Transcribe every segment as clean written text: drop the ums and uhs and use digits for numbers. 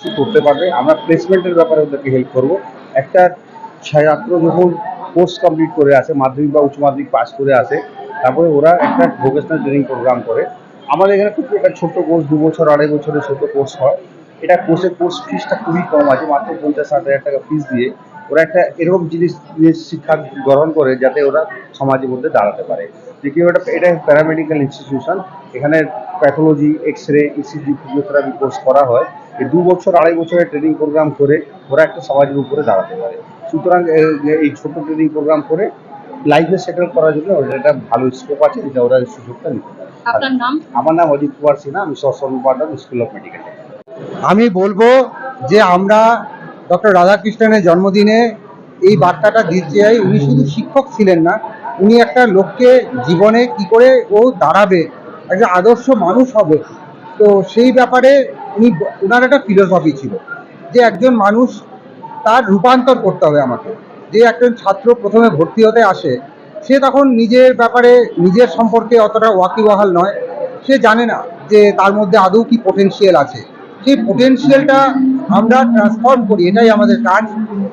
করতে পারবে। আমরা প্লেসমেন্টের ব্যাপারে ওদেরকে হেল্প করব। একটা ছাত্র যখন কোর্স কমপ্লিট করে আসে, মাধ্যমিক বা উচ্চ মাধ্যমিক পাস করে আসে, তারপরে ওরা একটা ভোকেশনাল ট্রেনিং প্রোগ্রাম করে। আমাদের এখানে খুব একটা ছোট্ট কোর্স, 2 বছর 2.5 বছরের ছোট কোর্স হয়। এটা কোর্স ফিসটা খুবই কম আছে, মাত্র 50-60 হাজার টাকা ফিস দিয়ে ওরা একটা এরকম জিনিস শিক্ষা গ্রহণ করে যাতে ওরা সমাজের মধ্যে দাঁড়াতে পারে। দ্বিতীয়, এটা প্যারামেডিক্যাল ইনস্টিটিউশন। এখানে pathology, X ray, ECG, physiotherapy course করা হয়। এই 2 বছর 2.5 বছরের ট্রেনিং প্রোগ্রাম করে ওরা একটা সমাজের উপরে দাঁড়াতে পারে। সুতরাং এই ছোট ট্রেনিং প্রোগ্রাম করে লাইফে সেটেল করার জন্য ওদের একটা ভালো স্কোপ আছে, যেটা ওরা এই সুযোগটা নিতে পারে। আপনার নাম? আমার নাম অজিত কুমার সিনহা, আমি সহ-সম্পাদক, স্কুল অফ মেডিকেল টেকনোলজি। আমি বলবো যে আমরা ডক্টর রাধাকৃষ্ণনের জন্মদিনে এই বার্তাটা দিতে চাই। উনি শুধু শিক্ষক ছিলেন না, উনি একটা লোককে জীবনে কি করে ও দাঁড়াবে, একটা আদর্শ মানুষ হবে, তো সেই ব্যাপারে ওনার একটা ফিলোসফি ছিল যে একজন মানুষ তার রূপান্তর করতে হবে আমাকে। যে একজন ছাত্র প্রথমে ভর্তি হতে আসে, সে তখন নিজের ব্যাপারে নিজের সম্পর্কে অতটা ওয়াকিবহাল নয়, সে জানে না যে তার মধ্যে আদৌ কি পোটেনশিয়াল আছে। সেই পোটেনশিয়ালটা আমরা ট্রান্সফর্ম করি, এটাই আমাদের কাজ,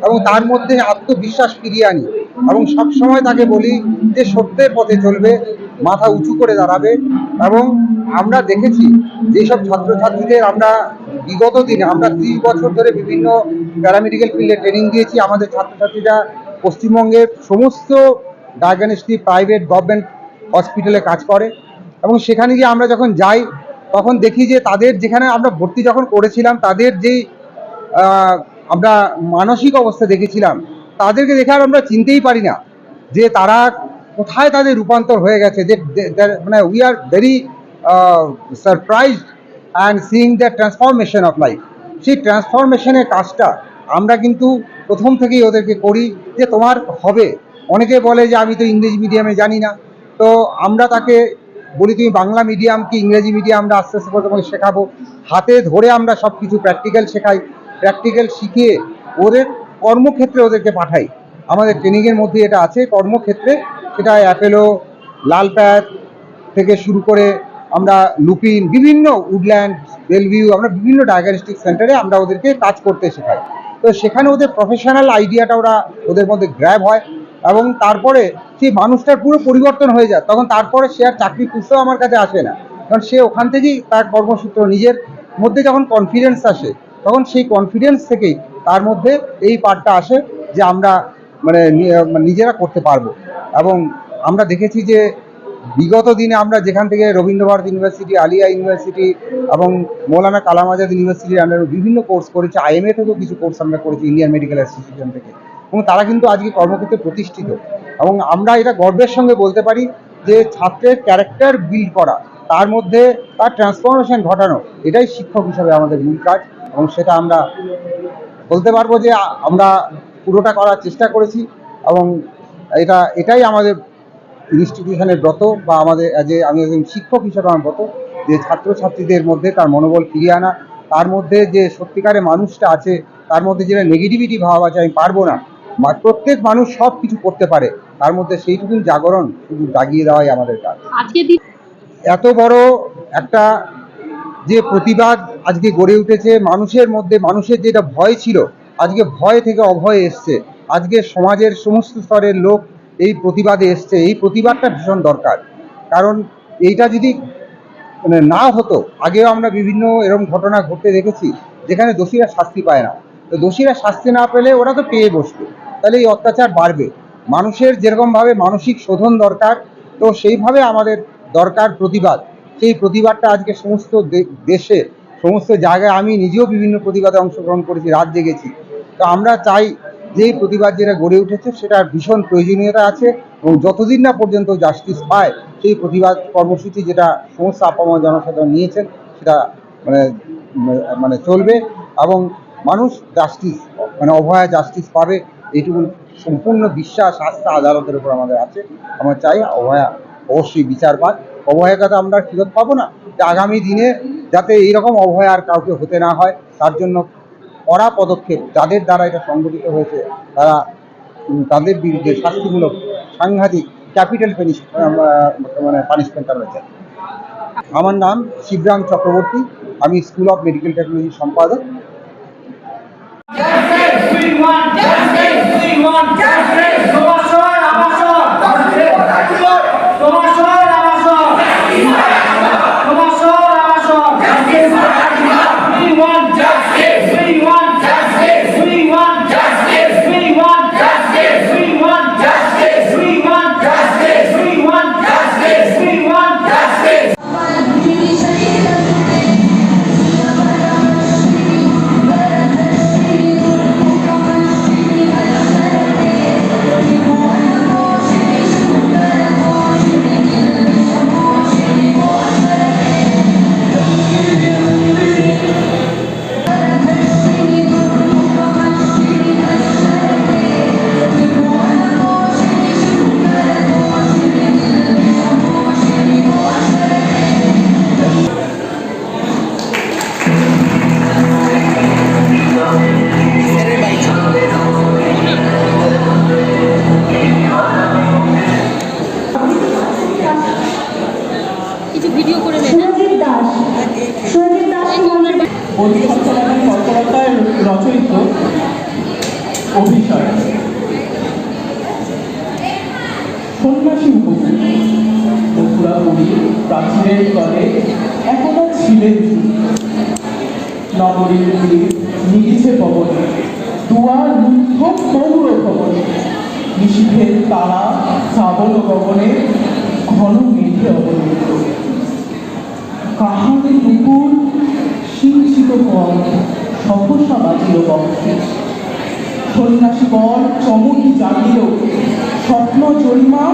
এবং তার মধ্যে আত্মবিশ্বাস ফিরিয়ে আনি এবং সবসময় তাকে বলি যে সত্যের পথে চলবে, মাথা উঁচু করে দাঁড়াবে। এবং আমরা দেখেছি যেসব ছাত্রছাত্রীদের আমরা বিগত দিনে আমরা 30 বছর ধরে বিভিন্ন প্যারামেডিক্যাল ফিল্ডে ট্রেনিং দিয়েছি, আমাদের ছাত্রছাত্রীরা পশ্চিমবঙ্গের সমস্ত ডায়াগনস্টিক প্রাইভেট গভর্নমেন্ট হসপিটালে কাজ করে, এবং সেখানে গিয়ে আমরা যখন যাই তখন দেখি যে তাদের যেখানে আমরা ভর্তি যখন করেছিলাম তাদের যেই আমরা মানসিক অবস্থা দেখেছিলাম, তাদেরকে দেখে আর আমরা চিনতেই পারি না যে তারা কোথায় তাদের রূপান্তর হয়ে গেছে। যে মানে we are very surprised and seeing the transformation of life. সেই ট্রান্সফরমেশনের কাজটা আমরা কিন্তু প্রথম থেকেই ওদেরকে করি যে তোমার হবে। অনেকে বলে যে আমি তো ইংরেজি মিডিয়ামে জানি না, তো আমরা তাকে বলি তুমি বাংলা মিডিয়াম কি ইংরেজি মিডিয়াম, আমরা আস্তে আস্তে করে তোমাকে শেখাবো। হাতে ধরে আমরা সব কিছু প্র্যাকটিক্যাল শেখাই, প্র্যাকটিক্যাল শিখিয়ে ওদের কর্মক্ষেত্রে ওদেরকে পাঠাই। আমাদের ট্রেনিংয়ের মধ্যে এটা আছে, কর্মক্ষেত্রে, সেটা অ্যাপেলো, লালপ্যাথ থেকে শুরু করে আমরা লুপিন, বিভিন্ন উডল্যান্ড, বেলভিউ, আমরা বিভিন্ন ডায়াগনস্টিক সেন্টারে আমরা ওদেরকে কাজ করতে শেখাই। তো সেখানে ওদের প্রফেশনাল আইডিয়াটা ওদের মধ্যে গ্র্যাব হয়, এবং তারপরে সেই মানুষটার পুরো পরিবর্তন হয়ে যায়। তখন তারপরে সে আর চাকরি খুঁজতেও আমার কাছে আসে না, কারণ সে ওখান থেকেই তার কর্মসূত্র, নিজের মধ্যে যখন কনফিডেন্স আসে, তখন সেই কনফিডেন্স থেকেই তার মধ্যে এই পার্টটা আসে যে আমরা মানে নিজেরা করতে পারবো। এবং আমরা দেখেছি যে বিগত দিনে আমরা যেখান থেকে রবীন্দ্রভারতী ইউনিভার্সিটি, আলিয়া ইউনিভার্সিটি এবং মৌলানা কালাম আজাদ ইউনিভার্সিটির আন্ডারে বিভিন্ন কোর্স করেছি, আইএমএ থেকেও কিছু কোর্স আমরা করেছি, ইন্ডিয়ান মেডিকেল অ্যাসোসিয়েশন থেকে, এবং তারা কিন্তু আজকে কর্মক্ষেত্রে প্রতিষ্ঠিত। এবং আমরা এটা গর্বের সঙ্গে বলতে পারি যে ছাত্রের ক্যারেক্টার বিল্ড করা, তার মধ্যে তার ট্রান্সফরমেশন ঘটানো, এটাই শিক্ষক হিসাবে আমাদের মূল কাজ। এবং সেটা আমরা বলতে পারবো যে আমরা পুরোটা করার চেষ্টা করেছি। এবং এটাই আমাদের ইনস্টিটিউশনের ব্রত, বা আমাদের যে আমি একজন শিক্ষক হিসেবে আমার ব্রত, যে ছাত্রছাত্রীদের মধ্যে তার মনোবল ফিরিয়ে আনা, তার মধ্যে যে সত্যিকারের মানুষটা আছে, তার মধ্যে যেটা নেগেটিভিটি ভাব আছে আমি পারবো না, প্রত্যেক মানুষ সব কিছু করতে পারে, তার মধ্যে সেইটুকুন জাগরণ শুধু জাগিয়ে দেওয়াই আমাদের কাজ। এত বড় একটা যে প্রতিবাদ আজকে গড়ে উঠেছে মানুষের মধ্যে, মানুষের যেটা ভয় ছিল, আজকে ভয় থেকে অভয় এসছে। আজকে সমাজের সমস্ত স্তরের লোক এই প্রতিবাদে এসছে। এই প্রতিবাদটা ভীষণ দরকার, কারণ এইটা যদি মানে না হতো, আগেও আমরা বিভিন্ন এরকম ঘটনা ঘটতে দেখেছি যেখানে দোষীরা শাস্তি পায় না। তো দোষীরা শাস্তি না পেলে ওরা তো পেয়ে বসবে, তাহলে এই অত্যাচার বাড়বে। মানুষের যেরকমভাবে মানসিক শোধন দরকার, তো সেইভাবে আমাদের দরকার প্রতিবাদ। সেই প্রতিবাদটা আজকে সমস্ত দেশে, সমস্ত জায়গায়, আমি নিজেও বিভিন্ন প্রতিবাদে অংশগ্রহণ করেছি, রাত জেগেছি। তো আমরা চাই যে এই প্রতিবাদ যেটা গড়ে উঠেছে সেটার ভীষণ প্রয়োজনীয়তা আছে, এবং যতদিন না পর্যন্ত জাস্টিস পায়, সেই প্রতিবাদ কর্মসূচি যেটা সমস্ত আপামর জনসাধারণ নিয়েছেন সেটা মানে মানে চলবে, এবং মানুষ জাস্টিস মানে অভয়া জাস্টিস পাবে, এইটুকু সম্পূর্ণ বিশ্বাস, আস্থা আদালতের উপর আমাদের আছে। আমরা চাই অভয়া অবশ্যই বিচার পাক। অভয়াকে তো আমরা ফেরত পাবো না, যে আগামী দিনে যাতে এইরকম অভয়া আর কাউকে হতে না হয়, তার জন্য কড়া পদক্ষেপ যাদের দ্বারা এটা সংগঠিত হয়েছে, তারা তাদের বিরুদ্ধে শাস্তিমূলক সাংঘাতিক ক্যাপিটাল মানে পানিশমেন্ট আমরা চাই। আমার নাম শিবরাম চক্রবর্তী, আমি স্কুল অফ মেডিকেল টেকনোলজির সম্পাদক। বোধিসত্ত্বনারায়ণ বন্দ্যোপাধ্যায় রচয়িত অভিশয়। সন্ন্যাসী বহু মথুরাপুরী প্রাচীরের তলে এখনো ছিলেন নগরীর তীর নিরিছে পবনে, দুয়ার রুদ্ধ পৌর ভবনে, নিশীথের তারা শ্রাবণ গগনে ঘন মেঘে অবনীত। কাহারে নুপুর সিঞ্চিত পথ সহসা বাজিল বক্ষে, সন্ন্যাসী বর চমকি জাগিল স্বপ্ন জরিমা